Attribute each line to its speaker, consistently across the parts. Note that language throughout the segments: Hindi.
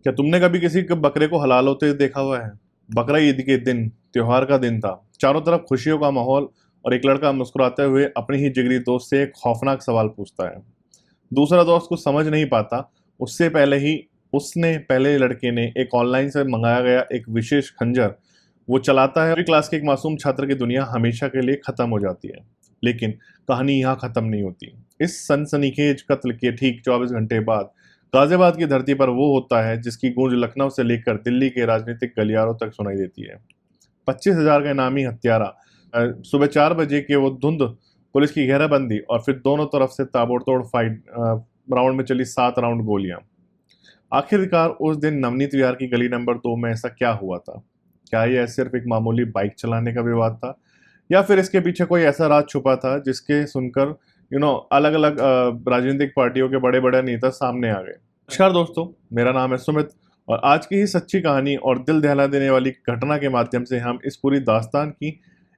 Speaker 1: क्या तुमने कभी किसी के बकरे को हलाल होते देखा हुआ है? बकरा ईद के दिन त्योहार का दिन था। चारों तरफ खुशियों का माहौल और एक लड़का मुस्कुराते हुए अपनी ही जिगरी दोस्त से एक खौफनाक सवाल पूछता है। दूसरा दोस्त कुछ समझ नहीं पाता। उससे पहले ही उसने पहले लड़के ने एक ऑनलाइन से मंगाया गया एक विशेष खंजर वो चलाता है। क्लास के एक मासूम छात्र की दुनिया हमेशा के लिए खत्म हो जाती है। लेकिन कहानी यहाँ खत्म नहीं होती। इस सनसनीखेज कत्ल के ठीक 24 घंटे बाद गाजियाबाद की धरती पर वो होता है जिसकी गूंज लखनऊ से लेकर दिल्ली के राजनीतिक गलियारों तक सुनाई देती है। 25,000 का इनामी हत्यारा, सुबह 4 बजे के वो धुंध, पुलिस की घेराबंदी और फिर दोनों तरफ से ताबड़तोड़ फाइट, राउंड में चली 7 राउंड गोलियां। आखिरकार उस दिन नवनीत विहार की गली नंबर 2 में ऐसा क्या हुआ था? क्या यह सिर्फ एक मामूली बाइक चलाने का विवाद था, या फिर इसके पीछे कोई ऐसा राज छुपा था जिसके सुनकर अलग अलग राजनीतिक पार्टियों के बड़े बड़े नेता सामने आ गए? नमस्कार दोस्तों, मेरा नाम है सुमित और आज की ही सच्ची कहानी और दिल दहला देने वाली घटना के माध्यम से हम इस पूरी दास्तान की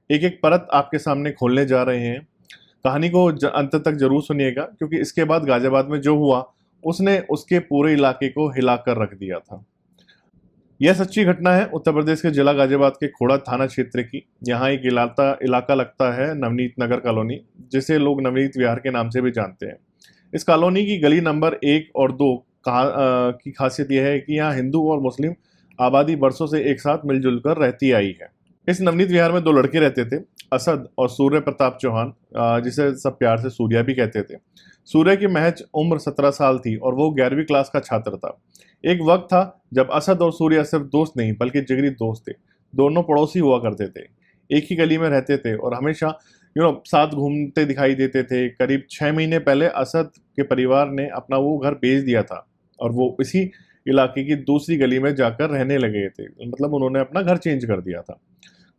Speaker 1: एक एक परत आपके सामने खोलने जा रहे हैं। कहानी को अंत तक जरूर सुनिएगा, क्योंकि इसके बाद गाजियाबाद में जो हुआ उसने उसके पूरे इलाके को हिलाकर रख दिया था। यह सच्ची घटना है उत्तर प्रदेश के जिला गाजियाबाद के खोड़ा थाना क्षेत्र की। यहाँ एक इलाका लगता है नवनीत नगर कॉलोनी, जिसे लोग नवनीत विहार के नाम से भी जानते हैं। इस कॉलोनी की गली नंबर 1 और 2 की खासियत यह है कि यहाँ हिंदू और मुस्लिम आबादी बरसों से एक साथ मिलजुल कर रहती आई है। इस नवनीत विहार में 2 लड़के रहते थे, असद और सूर्य प्रताप चौहान, जिसे सब प्यार से सूर्या भी कहते थे। सूर्य की महज उम्र 17 साल थी और वो 11वीं क्लास का छात्र था। एक वक्त था जब असद और सूर्या सिर्फ दोस्त नहीं बल्कि जिगरी दोस्त थे। दोनों पड़ोसी हुआ करते थे, एक ही गली में रहते थे और हमेशा साथ घूमते दिखाई देते थे। करीब 6 महीने पहले असद के परिवार ने अपना वो घर बेच दिया था और वो इसी इलाके की दूसरी गली में जाकर रहने लगे थे। मतलब उन्होंने अपना घर चेंज कर दिया था।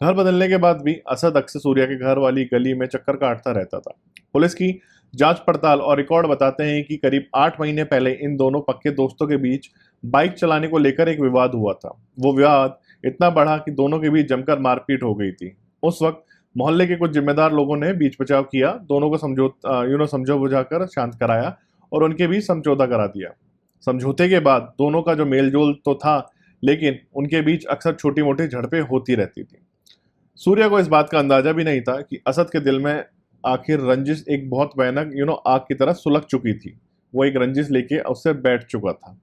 Speaker 1: घर बदलने के बाद भी असद अक्सर सूर्या के घर वाली गली में चक्कर काटता रहता था। पुलिस की जांच पड़ताल और रिकॉर्ड बताते हैं कि करीब 8 महीने पहले इन दोनों पक्के दोस्तों के बीच बाइक चलाने को लेकर एक विवाद हुआ था। वो विवाद इतना बढ़ा कि दोनों के बीच जमकर मारपीट हो गई थी। उस वक्त मोहल्ले के कुछ जिम्मेदार लोगों ने बीच बचाव किया, दोनों को समझो बुझाकर शांत कराया और उनके बीच समझौता करा दिया। समझौते के बाद दोनों का जो मेलजोल तो था, लेकिन उनके बीच अक्सर छोटी मोटी झड़पें होती रहती थी। सूर्या को इस बात का अंदाजा भी नहीं था कि असद के दिल में आखिर रंजिश एक बहुत भयानक आग की तरह सुलग चुकी थी। वो एक रंजिश लेके उससे बैठ चुका था।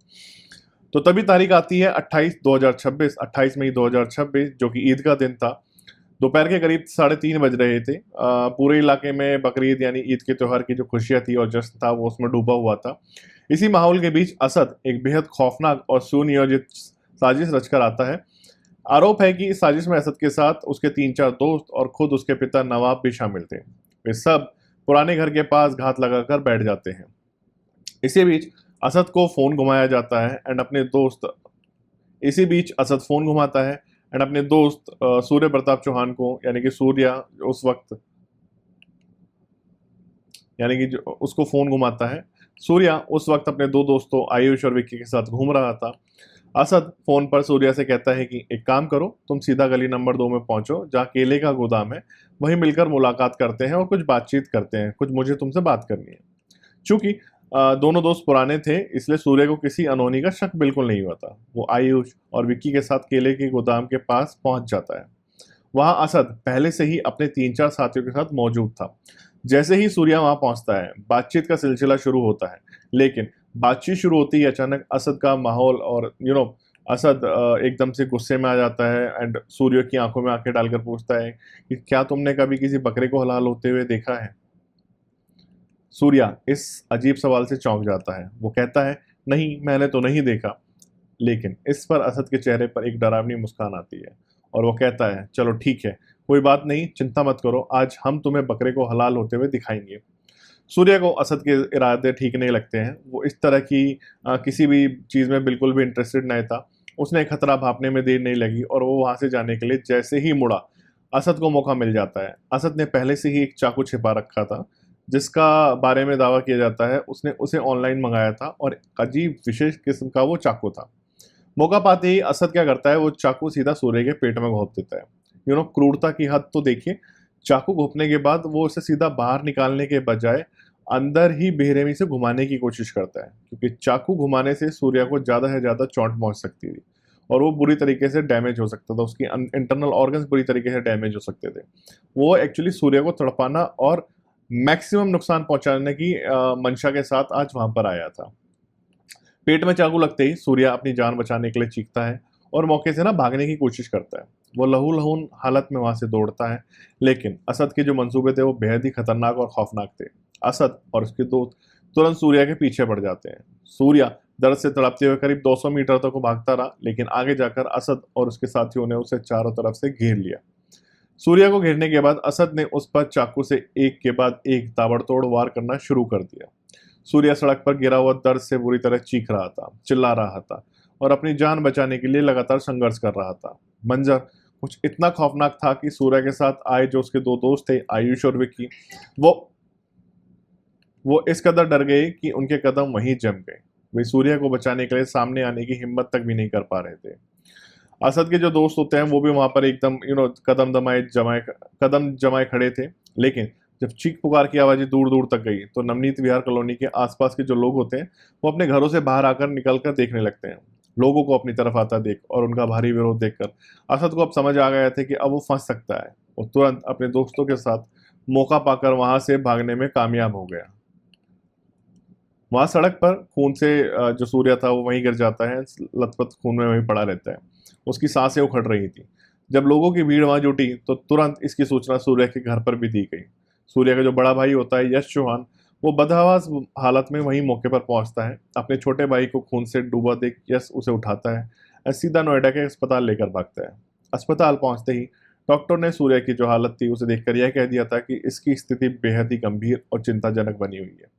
Speaker 1: तो तभी तारीख आती है 28 मई 2026, जो कि ईद का दिन था। दोपहर के करीब 3:30 बज रहे थे। पूरे इलाके में बकरीद यानी ईद के त्योहार की जो खुशियां थी और जश्न था वो उसमें डूबा हुआ था। इसी माहौल के बीच असद एक बेहद खौफनाक और सुनियोजित साजिश रचकर आता है। आरोप है कि इस साजिश में असद के साथ उसके 3-4 दोस्त और खुद उसके पिता नवाब भी शामिल थे। वे सब पुराने घर के पास घात लगाकर बैठ जाते हैं। इसी बीच असद को फोन घुमाया जाता है एंड अपने दोस्त इसी बीच असद फोन घुमाता है एंड अपने दोस्त सूर्य प्रताप चौहान को, यानी कि सूर्या उस वक्त यानी कि जो उसको फोन घुमाता है। सूर्या उस वक्त अपने 2 दोस्तों आयुष और विक्की के साथ घूम रहा था। असद फोन पर सूर्या से कहता है कि एक काम करो, तुम सीधा गली नंबर 2 में पहुंचो, जहाँ केले का गोदाम है। वहीं मिलकर मुलाकात करते हैं और कुछ बातचीत करते हैं। कुछ मुझे तुमसे बात करनी है। चूंकि दोनों दोस्त पुराने थे, इसलिए सूर्य को किसी अनहोनी का शक बिल्कुल नहीं हुआ था। वो आयुष और विक्की के साथ केले के गोदाम के पास पहुंच जाता है। वहां असद पहले से ही अपने 3-4 साथियों के साथ मौजूद था। जैसे ही सूर्या वहां पहुंचता है, बातचीत का सिलसिला शुरू होता है। लेकिन बातचीत शुरू होती ही अचानक असद का माहौल और असद एकदम से गुस्से में आ जाता है एंड सूर्य की आंखों में आंखें डालकर पूछता है कि क्या तुमने कभी किसी बकरे को हलाल होते हुए देखा है? सूर्या इस अजीब सवाल से चौंक जाता है। वो कहता है, नहीं, मैंने तो नहीं देखा। लेकिन इस पर असद के चेहरे पर एक डरावनी मुस्कान आती है और वो कहता है, चलो ठीक है, कोई बात नहीं, चिंता मत करो, आज हम तुम्हें बकरे को हलाल होते हुए दिखाएंगे। सूर्या को असद के इरादे ठीक नहीं लगते हैं। वो इस तरह की किसी भी चीज़ में बिल्कुल भी इंटरेस्टेड नहीं था। उसने खतरा भापने में देर नहीं लगी और वो वहां से जाने के लिए जैसे ही मुड़ा, असद को मौका मिल जाता है। असद ने पहले से ही एक चाकू छिपा रखा था, जिसका बारे में दावा किया जाता है उसने उसे ऑनलाइन मंगाया था और अजीब विशेष किस्म का वो चाकू था। मौका पाते ही असद क्या करता है, वो चाकू सीधा सूर्य के पेट में घोंप देता है। क्रूरता की हद तो देखिए। चाकू घोंपने के बाद वो उसे सीधा बाहर निकालने के बजाय अंदर ही बेरहमी से घुमाने की कोशिश करता है, क्योंकि चाकू घुमाने से सूर्या को ज़्यादा से ज़्यादा चोट पहुंच सकती थी और वो बुरी तरीके से डैमेज हो सकता था, उसकी इंटरनल ऑर्गन्स बुरी तरीके से डैमेज हो सकते थे। वो एक्चुअली सूर्या को तड़पाना और मैक्सिमम नुकसान पहुंचाने की मंशा के साथ आज वहां पर आया था। पेट में चाकू लगते ही सूर्या अपनी जान बचाने के लिए चीखता है और मौके से ना भागने की कोशिश करता है। वो लहूलुहान हालत में वहां से दौड़ता है, लेकिन असद के जो मंसूबे थे वो बेहद ही खतरनाक और खौफनाक थे। असद और उसके दोस्त तुरंत सूर्या के पीछे पड़ जाते हैं। सूर्या दर्द से तड़पते हुए करीब 200 मीटर तक वो भागता रहा, लेकिन आगे जाकर असद और उसके साथियों ने उसे चारों तरफ से घेर लिया। सूर्या को घेरने के बाद असद ने उस पर चाकू से एक के बाद एक ताबड़तोड़ वार करना शुरू कर दिया। सूर्या सड़क पर गिरा हुआ दर्द से बुरी तरह चीख रहा था, चिल्ला रहा था और अपनी जान बचाने के लिए लगातार संघर्ष कर रहा था। मंजर कुछ इतना खौफनाक था कि सूर्या के साथ आए जो उसके दो दोस्त थे, आयुष और विक्की, वो इस कदर डर गए कि उनके कदम वहीं जम गए। वे सूर्या को बचाने के लिए सामने आने की हिम्मत तक भी नहीं कर पा रहे थे। असद के जो दोस्त होते हैं वो भी वहां पर एकदम कदम जमाए खड़े थे, लेकिन जब चीख पुकार की आवाजें दूर दूर तक गई तो नवनीत विहार कॉलोनी के आसपास के जो लोग होते हैं वो अपने घरों से बाहर आकर निकल कर देखने लगते हैं। लोगों को अपनी तरफ आता देख और उनका भारी विरोध देखकर असद को अब समझ आ गया था कि अब वो फंस सकता है। वो तुरंत अपने दोस्तों के साथ मौका पाकर वहां से भागने में कामयाब हो गया। वहां सड़क पर खून से जो सूर्या था वो वहीं गिर जाता है, लथपथ खून में वहीं पड़ा रहता है। उसकी सांसें उखड़ रही थी। जब लोगों की भीड़ वहां जुटी तो तुरंत इसकी सूचना सूर्या के घर पर भी दी गई। सूर्या का जो बड़ा भाई होता है यश चौहान, वो बदहवास हालत में वहीं मौके पर पहुंचता है। अपने छोटे भाई को खून से डूबा देख यश उसे उठाता है और सीधा नोएडा के अस्पताल लेकर भागता है। अस्पताल पहुंचते ही डॉक्टर ने सूर्या की जो हालत थी उसे देखकर यह कह दिया था कि इसकी स्थिति बेहद ही गंभीर और चिंताजनक बनी हुई है।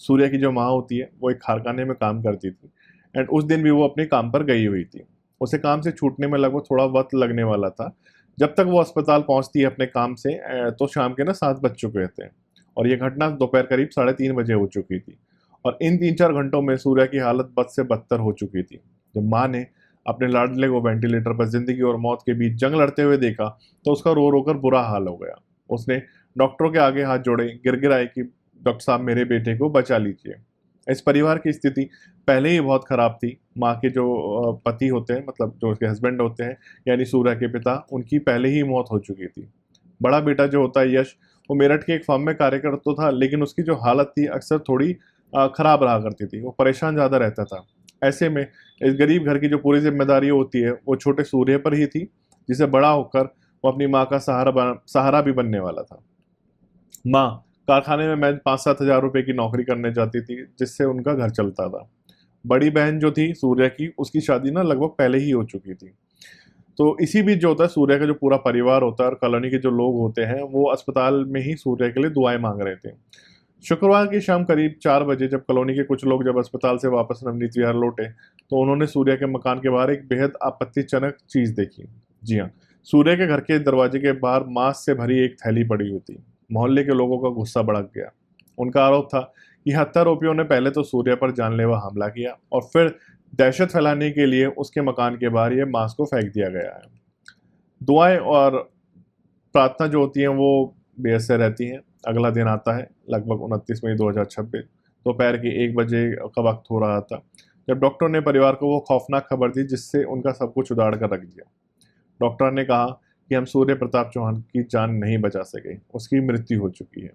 Speaker 1: सूर्या की जो माँ होती है वो एक कारखाने में काम करती थी एंड उस दिन भी वो अपने काम पर गई हुई थी। उसे काम से छूटने में लगभग थोड़ा वक्त लगने वाला था। जब तक वो अस्पताल पहुंचती है अपने काम से तो शाम के ना 7 बज चुके थे और ये घटना दोपहर करीब 3:30 बजे हो चुकी थी। और इन 3-4 घंटों में सूर्या की हालत बद से बदतर हो चुकी थी। जब माँ ने अपने लाडले को वेंटिलेटर पर जिंदगी और मौत के बीच जंग लड़ते हुए देखा तो उसका रो रो कर बुरा हाल हो गया। उसने डॉक्टरों के आगे हाथ जोड़े, गिड़गिड़ाए कि डॉक्टर साहब मेरे बेटे को बचा लीजिए। इस परिवार की स्थिति पहले ही बहुत खराब थी। माँ के जो पति होते हैं, मतलब जो उसके हस्बैंड होते हैं यानी सूर्या के पिता, उनकी पहले ही मौत हो चुकी थी। बड़ा बेटा जो होता है यश, वो मेरठ के एक फर्म में कार्य करता था, लेकिन उसकी जो हालत थी अक्सर थोड़ी खराब रहा करती थी। वो परेशान ज़्यादा रहता था। ऐसे में इस गरीब घर की जो पूरी जिम्मेदारी होती है वो छोटे सूर्य पर ही थी, जिसे बड़ा होकर वो अपनी माँ का सहारा भी बनने वाला था। माँ कारखाने में मैं 5-7 हज़ार रुपए की नौकरी करने जाती थी, जिससे उनका घर चलता था। बड़ी बहन जो थी सूर्या की, उसकी शादी ना लगभग पहले ही हो चुकी थी। तो इसी बीच जो होता है सूर्या का जो पूरा परिवार होता है और कॉलोनी के जो लोग होते हैं वो अस्पताल में ही सूर्या के लिए दुआएं मांग रहे थे। शुक्रवार की शाम करीब 4 बजे जब कॉलोनी के कुछ लोग जब अस्पताल से वापस नवनीत विहार लौटे तो उन्होंने सूर्या के मकान के बाहर एक बेहद आपत्तिजनक चीज देखी। जी हाँ, सूर्या के घर के दरवाजे के बाहर मांस से भरी एक थैली पड़ी हुई थी। मोहल्ले के लोगों का गुस्सा भड़क गया। उनका आरोप था कि हत्यारोपियों ने पहले तो सूर्या पर जानलेवा हमला किया और फिर दहशत फैलाने के लिए उसके मकान के बाहर ये मांस को फेंक दिया गया है। दुआएं और प्रार्थना जो होती हैं वो बेअसर रहती हैं। अगला दिन आता है, लगभग 29 मई 2026, दोपहर के 1 बजे का वक्त हो रहा था, जब डॉक्टर ने परिवार को वो खौफनाक खबर दी जिससे उनका सब कुछ उजाड़ कर रख दिया। डॉक्टर ने कहा कि हम सूर्य प्रताप चौहान की जान नहीं बचा सके, उसकी मृत्यु हो चुकी है।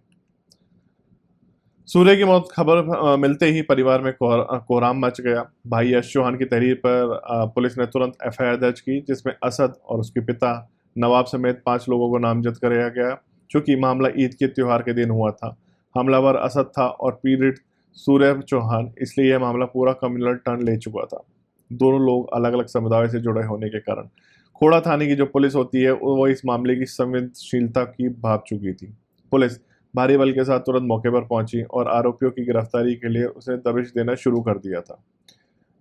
Speaker 1: सूर्य की मौत खबर मिलते ही परिवार में कोहराम मच गया। भाई यश चौहान की तहरीर पर पुलिस ने तुरंत एफआईआर दर्ज की, जिसमें असद और उसके पिता नवाब समेत 5 लोगों को नामजद कराया गया। चूंकि मामला ईद के त्योहार के दिन हुआ था, हमलावर असद था और पीड़ित सूर्य चौहान, इसलिए यह मामला पूरा कम्युनल टर्न ले चुका था। दोनों लोग अलग अलग समुदाय से जुड़े होने के कारण खोड़ा थाने की जो पुलिस होती है वो इस मामले की संवेदनशीलता की भाप चुकी थी। पुलिस भारी बल के साथ तुरंत मौके पर पहुंची और आरोपियों की गिरफ्तारी के लिए उसे दबिश देना शुरू कर दिया था।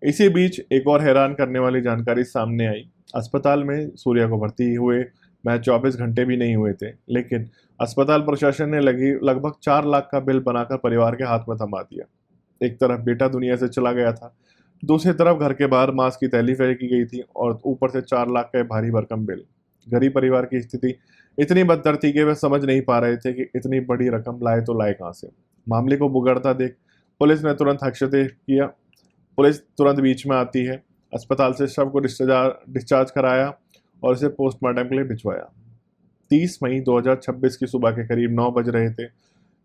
Speaker 1: इसी बीच एक और हैरान करने वाली जानकारी सामने आई। अस्पताल में सूर्या को भर्ती हुए महज 24 घंटे भी नहीं हुए थे, लेकिन अस्पताल प्रशासन ने लगभग 4 लाख का बिल बनाकर परिवार के हाथ में थमा दिया। एक तरफ बेटा दुनिया से चला गया था, दूसरी तरफ घर के बाहर मांस की थैली फेंकी गई थी और ऊपर से 4 लाख का भारी भरकम बिल। गरीब परिवार की स्थिति इतनी बदतर थी कि वे समझ नहीं पा रहे थे कि इतनी बड़ी रकम लाए तो लाए कहाँ से। मामले को बिगड़ता देख पुलिस ने तुरंत हस्तक्षेप किया। पुलिस तुरंत बीच में आती है, अस्पताल से शव को डिस्चार्ज कराया और इसे पोस्टमार्टम के लिए भिजवाया। 30 मई 2026 की सुबह के करीब 9 बज रहे थे।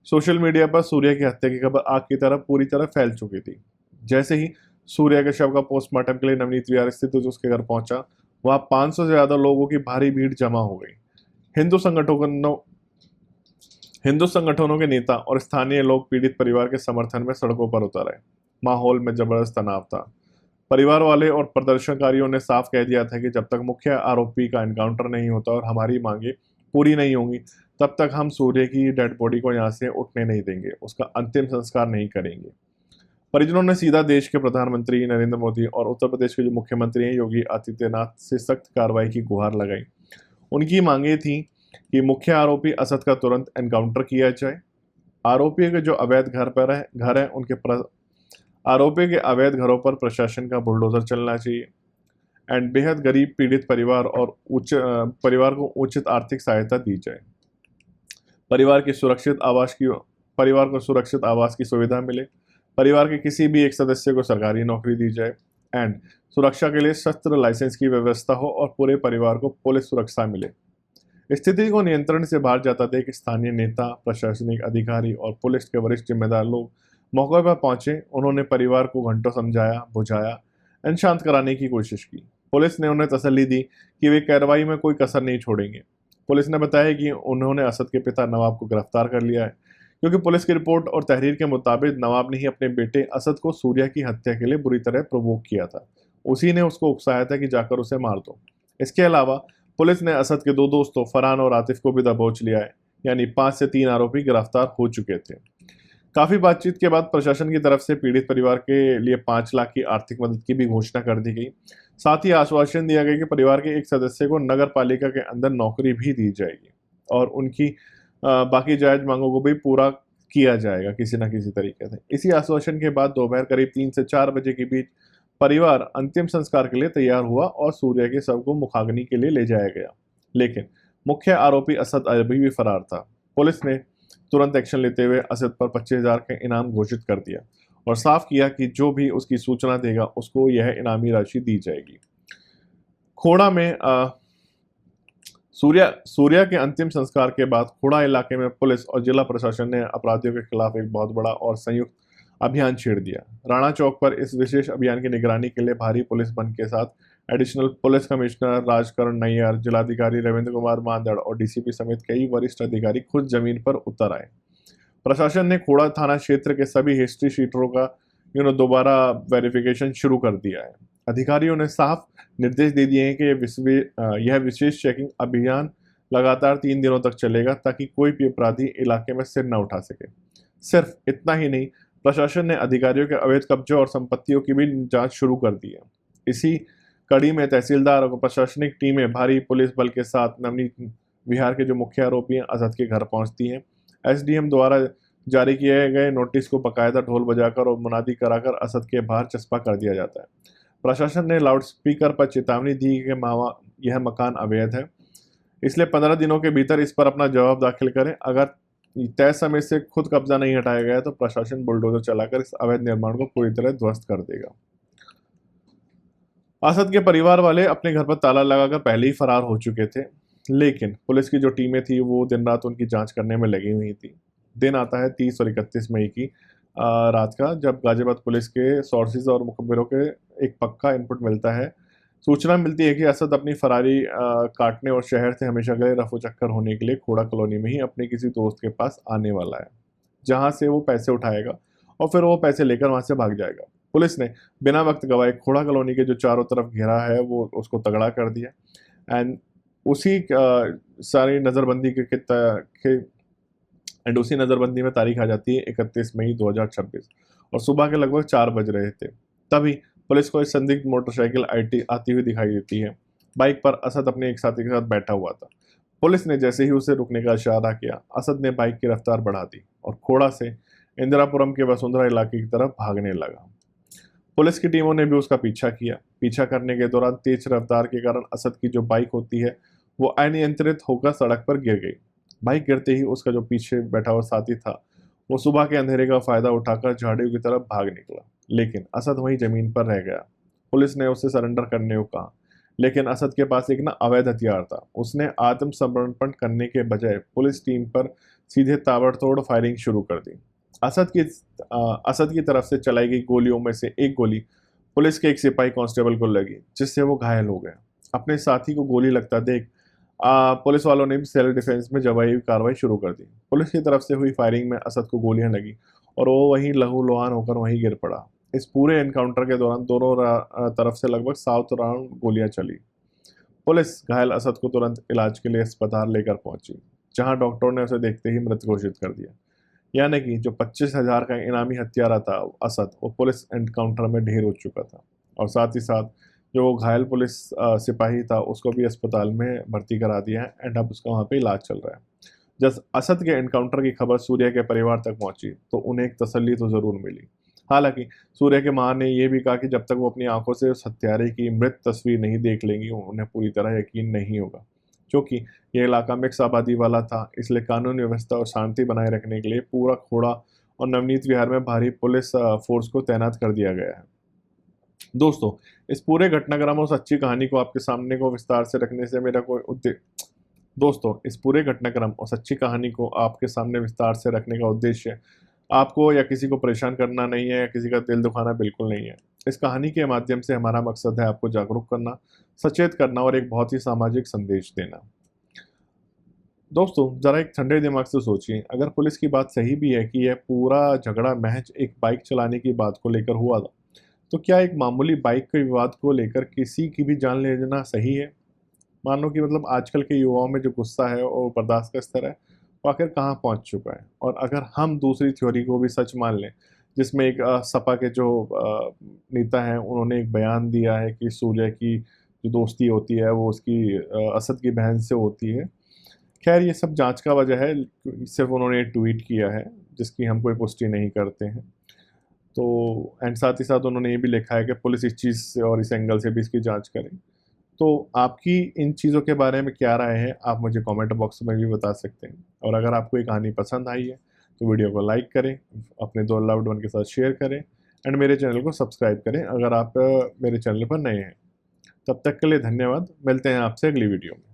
Speaker 1: सोशल मीडिया पर सूर्या की हत्या की खबर आग की तरह पूरी तरह फैल चुकी थी। जैसे ही सूर्या के शव का पोस्टमार्टम के लिए नवनीत विहार स्थित उसके घर पहुंचा, वहां 500 से ज्यादा लोगों की भारी भीड़ जमा हो गई। हिंदू संगठनों हिंदू संगठनों के नेता और स्थानीय लोग पीड़ित परिवार के समर्थन में सड़कों पर उतर आए। माहौल में जबरदस्त तनाव था। परिवार वाले और प्रदर्शनकारियों ने साफ कह दिया था कि जब तक मुख्य आरोपी का एनकाउंटर नहीं होता और हमारी मांगे पूरी नहीं होंगी, तब तक हम सूर्य की डेड बॉडी को यहां से उठने नहीं देंगे, उसका अंतिम संस्कार नहीं करेंगे। परिजनों ने सीधा देश के प्रधानमंत्री नरेंद्र मोदी और उत्तर प्रदेश के जो मुख्यमंत्री हैं योगी आदित्यनाथ से सख्त कार्रवाई की गुहार लगाई। उनकी मांगे थी कि मुख्य आरोपी असद का तुरंत एनकाउंटर किया जाए। आरोपी के जो अवैध घर है उनके आरोपी के अवैध घरों पर प्रशासन का बुलडोजर चलना चाहिए एंड बेहद गरीब पीड़ित परिवार को उचित आर्थिक सहायता दी जाए। परिवार को सुरक्षित आवास की सुविधा मिले। परिवार के किसी भी एक सदस्य को सरकारी नौकरी दी जाए एंड सुरक्षा के लिए शस्त्र लाइसेंस की व्यवस्था हो और पूरे परिवार को पुलिस सुरक्षा मिले। स्थिति को नियंत्रण से बाहर जाता देख स्थानीय नेता, प्रशासनिक अधिकारी और पुलिस के वरिष्ठ जिम्मेदार लोग मौके पर पहुंचे। उन्होंने परिवार को घंटों समझाया, बुझाया एंड शांत कराने की कोशिश की। पुलिस ने उन्हें तसल्ली दी कि वे कार्रवाई में कोई कसर नहीं छोड़ेंगे। पुलिस ने बताया कि उन्होंने असद के पिता नवाब को गिरफ्तार कर लिया है, क्योंकि पुलिस की रिपोर्ट और तहरीर के मुताबिक नवाब ने ही अपने बेटे असद को सूर्या की हत्या के लिए बुरी तरह प्रोवोक किया था। उसी ने उसको उकसाया था कि जाकर उसे मार दो। इसके अलावा पुलिस ने असद के 2 दोस्तों फरहान और आतिफ को भी दबोच लिया है, यानी 5 से 3 आरोपी गिरफ्तार हो चुके थे। काफी बातचीत के बाद प्रशासन की तरफ से पीड़ित परिवार के लिए 5 लाख की आर्थिक मदद की भी घोषणा कर दी गई। साथ ही आश्वासन दिया गया कि परिवार के एक सदस्य को नगर पालिका के अंदर नौकरी भी दी जाएगी और उनकी बाकी जायज मांगों को भी पूरा किया जाएगा किसी न किसी तरीके से। इसी आश्वासन के बाद दोपहर करीब 3 से 4 बजे के बीच परिवार अंतिम संस्कार के लिए तैयार हुआ और सूर्य के शव को मुखाग्नि के लिए ले जाया गया। लेकिन मुख्य आरोपी असद अभी भी फरार था। पुलिस ने तुरंत एक्शन लेते हुए असद पर 25,000 का इनाम घोषित कर दिया और साफ किया कि जो भी उसकी सूचना देगा उसको यह इनामी राशि दी जाएगी। खोड़ा में सूर्या के अंतिम संस्कार के बाद खोड़ा इलाके में पुलिस और जिला प्रशासन ने अपराधियों के खिलाफ एक बहुत बड़ा और संयुक्त अभियान छेड़ दिया। राणा चौक पर इस विशेष अभियान की निगरानी के लिए भारी पुलिस बल के साथ additional police commissioner Rajkaran Nayyar, जिलाधिकारी रविंद्र कुमार मांदड़ और डीसीपी समेत कई वरिष्ठ अधिकारी खुद जमीन पर उतर आए। प्रशासन ने खोड़ा थाना क्षेत्र के सभी हिस्ट्री शीटरों का दोबारा वेरिफिकेशन शुरू कर दिया है। अधिकारियों ने साफ निर्देश दे दिए हैं कि यह विशेष चेकिंग अभियान लगातार 3 दिनों तक चलेगा ताकि कोई भी अपराधी इलाके में सिर न उठा सके। सिर्फ इतना ही नहीं, प्रशासन ने अधिकारियों के अवैध कब्जों और संपत्तियों की भी जांच शुरू कर दी है। इसी कड़ी में तहसीलदार और प्रशासनिक टीमें भारी पुलिस बल के साथ नवनीत विहार के जो मुख्य आरोपी हैं असद के घर पहुंचती हैं। एसडीएम द्वारा जारी किए गए नोटिस को बाकायदा ढोल बजाकर और मुनादी कराकर असद के बाहर चस्पा कर दिया जाता है। प्रशासन ने लाउडस्पीकर पर चेतावनी दी कि यह मकान अवैध है, इसलिए 15 दिनों के भीतर इस पर अपना जवाब दाखिल करें। अगर तय समय से खुद कब्जा नहीं हटाया गया तो प्रशासन बुलडोजर चलाकर इस अवैध निर्माण को पूरी तरह ध्वस्त कर देगा। असद के परिवार वाले अपने घर पर ताला लगाकर पहले ही फरार हो चुके थे, लेकिन पुलिस की जो टीमें थी वो दिन रात उनकी जांच करने में लगी हुई थी। दिन आता है 30 और 31 मई की रात का, जब गाजियाबाद पुलिस के सोर्सेज और मुखबिरों के एक पक्का इनपुट मिलता है। सूचना मिलती है कि असद अपनी फरारी काटने और शहर से हमेशा के लिए रफू चक्कर होने के लिए खोड़ा कॉलोनी में ही अपने किसी दोस्त के पास आने वाला है, जहां से वो पैसे उठाएगा और फिर वो पैसे लेकर वहां से भाग जाएगा। पुलिस ने बिना वक्त गवाए खोड़ा कॉलोनी के जो चारों तरफ घेरा है वो उसको तगड़ा कर दिया एंड उसी सारी नज़रबंदी उसी नज़रबंदी में तारीख आ जाती है 31 मई 2026 और सुबह के लगभग 4 बज रहे थे। तभी पुलिस को एक संदिग्ध मोटरसाइकिल आती हुई दिखाई देती है। बाइक पर असद अपने एक साथी के साथ बैठा हुआ था। पुलिस ने जैसे ही उसे रुकने का इशारा किया, असद ने बाइक की रफ्तार बढ़ा दी और खोड़ा से इंदिरापुरम के वसुंधरा इलाके की तरफ भागने लगा। पुलिस की टीमों ने भी उसका पीछा किया। पीछा करने के दौरान तेज रफ्तार के कारण असद की जो बाइक होती है वो अनियंत्रित होकर सड़क पर गिर गई। बाइक गिरते ही उसका जो पीछे बैठा हुआ साथी था वो सुबह के अंधेरे का फायदा उठाकर झाड़ियों की तरफ भाग निकला, लेकिन असद वहीं जमीन पर रह गया। पुलिस ने उसे सरेंडर करने को कहा, लेकिन असद के पास एक अवैध हथियार था। उसने आत्मसमर्पण करने के बजाय पुलिस टीम पर सीधे ताबड़तोड़ फायरिंग शुरू कर दी। असद की असद की तरफ से चलाई गई गोलियों में से एक गोली पुलिस के एक सिपाही कांस्टेबल को लगी, जिससे वो घायल हो गया। अपने साथी को गोली लगता देख पुलिस वालों ने भी सेल्फ डिफेंस में जवाबी कार्रवाई शुरू कर दी। पुलिस की तरफ से हुई फायरिंग में असद को गोलियां लगी और वो वहीं लहूलुहान होकर वहीं गिर पड़ा। इस पूरे एनकाउंटर के दौरान दोनों तरफ से लगभग 7 राउंड गोलियां चली। पुलिस घायल असद को तुरंत इलाज के लिए अस्पताल लेकर पहुंची, जहां डॉक्टरों ने उसे देखते ही मृत घोषित कर दिया। यानी कि जो 25,000 का इनामी हत्यारा था असद, वो पुलिस एनकाउंटर में ढेर हो चुका था। और साथ ही साथ जो वो घायल पुलिस सिपाही था उसको भी अस्पताल में भर्ती करा दिया है एंड अब उसका वहाँ पे इलाज चल रहा है। जब असद के एनकाउंटर की खबर सूर्या के परिवार तक पहुंची तो उन्हें एक तसल्ली तो ज़रूर मिली। हालांकि सूर्या के मां ने यह भी कहा कि जब तक वो अपनी आंखों से उस हत्यारे की मृत तस्वीर नहीं देख लेंगी उन्हें पूरी तरह यकीन नहीं होगा। क्योंकि यह इलाका मिक्स आबादी वाला था, इसलिए कानून व्यवस्था और शांति बनाए रखने के लिए पूरा खोड़ा और नवनीत विहार में भारी पुलिस फोर्स को तैनात कर दिया गया है। दोस्तों, इस पूरे घटनाक्रम और सच्ची कहानी को आपके सामने को विस्तार से रखने से मेरा कोई उद्देश्य दोस्तों इस पूरे घटनाक्रम और सच्ची कहानी को आपके सामने विस्तार से रखने का उद्देश्य आपको या किसी को परेशान करना नहीं है या किसी का दिल दुखाना बिल्कुल नहीं है। इस कहानी के माध्यम से हमारा मकसद है आपको जागरूक करना, सचेत करना और एक बहुत ही सामाजिक संदेश देना। दोस्तों, जरा एक ठंडे दिमाग से सोचिए, अगर पुलिस की बात सही भी है कि यह पूरा झगड़ा महज एक बाइक चलाने की बात को लेकर हुआ था, तो क्या एक मामूली बाइक के विवाद को लेकर किसी की भी जान ले लेना सही है? मान लो कि आजकल के युवाओं में जो गुस्सा है और बर्दाश्त का स्तर है वो आखिर कहाँ पहुँच चुका है। और अगर हम दूसरी थ्योरी को भी सच मान लें, जिसमें एक सपा के जो नेता हैं उन्होंने एक बयान दिया है कि सूर्य की जो दोस्ती होती है वो उसकी असद की बहन से होती है। खैर, ये सब जांच का वजह है, सिर्फ उन्होंने ट्वीट किया है जिसकी हम कोई पुष्टि नहीं करते हैं। तो एंड साथ ही साथ उन्होंने ये भी लिखा है कि पुलिस इस चीज़ से और इस एंगल से भी इसकी जांच करे। तो आपकी इन चीज़ों के बारे में क्या राय है, आप मुझे कमेंट बॉक्स में भी बता सकते हैं। और अगर आपको ये कहानी पसंद आई है तो वीडियो को लाइक करें, अपने 2 लव्ड वन के साथ शेयर करें एंड मेरे चैनल को सब्सक्राइब करें अगर आप मेरे चैनल पर नए हैं। तब तक के लिए धन्यवाद। मिलते हैं आपसे अगली वीडियो में।